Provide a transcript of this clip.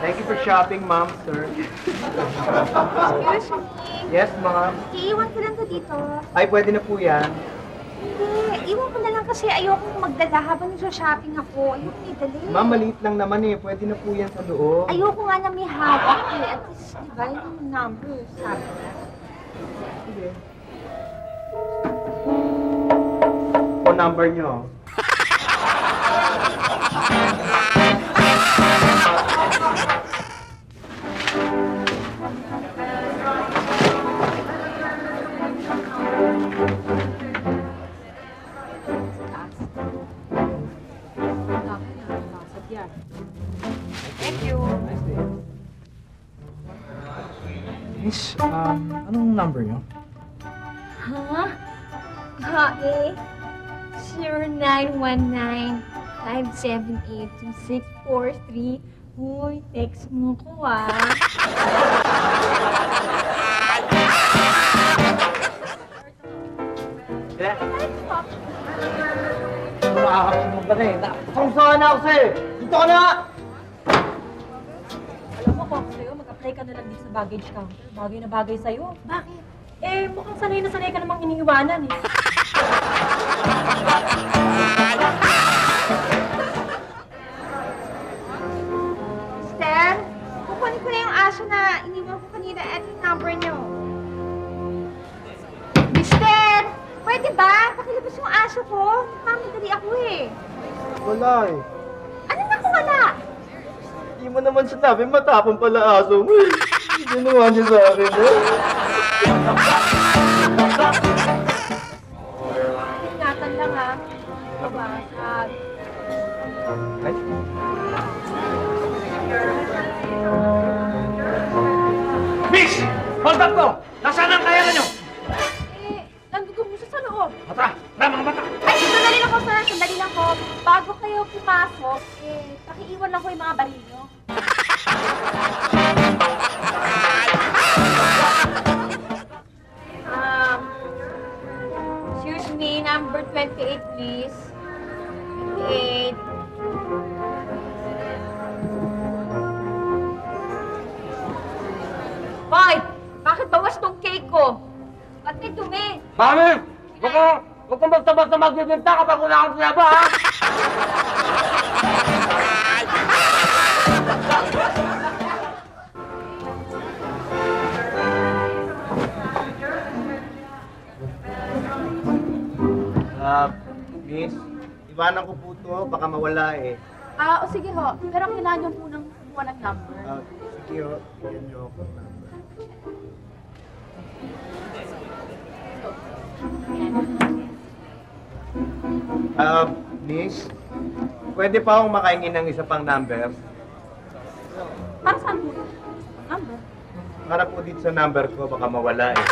Thank you for shopping, ma'am, sir. Excuse me. Yes, ma'am. Iiwan ko lang to dito. Ay, pwede na po yan. Hindi, iwan ko na lang kasi ayokong magdala habang nagsa-shopping ako. Ayoko idali. Ma'am, maliit lang naman eh. Pwede na po yan sa loob. Ayoko nga na may hawak eh. At least, di ba, yung number, sabi na. Sige. O number nyo. Thank you. Miss, anong number nyo? Ha? Ha eh? 0919-578-2643. Uy, text mo ko ah. Nakakapagod ka na eh. Nakakapagod na ako sa'yo. Dito ka na! Alam mo, kung ako sa'yo, mag-apply ka na lang dito sa baggage counter. Bagay na bagay sa'yo. Bakit? Eh, mukhang sanay na sanay ka namang iniiwanan eh. Mister, kukunin ko na yung aso na iniwan ko kanina at yung number niyo. Mister, pwede ba? Pakilabas yung aso ko. Nagmamadali ako eh. Wala eh. Ano na kung wala? Hindi mo naman sinabi, matapang pala aso mo eh. Ginawa niya sa akin eh. Ingatan lang ha. Babasag. Ay. Miss! Hold up to! Nasaan ang kaya nyo? Eh, nandun mo siya sa loob. Mata! Tara mga mata! Ay, sandali lang po, sir. Sandali lang po. Bago kayo pumasok, pakiiwan lang ko yung mga baril niyo. Excuse me, number 28, please. 28. Hoy! Bakit bawas tong cake ko? Ba't may dumi? Mami! Huwag kang basta-basta magbibinta kapag wala kang sinaba, ha? Miss, iwanan ko po to, baka mawala eh. O sige ho. Pero kailangan niyo munang kumuha ng number. Sige o, bigyan niyo ako ng number. Miss, pwede pa akong makaingin ng isa pang number? Para saan po? Number? Para po dito sa number ko, baka mawala eh.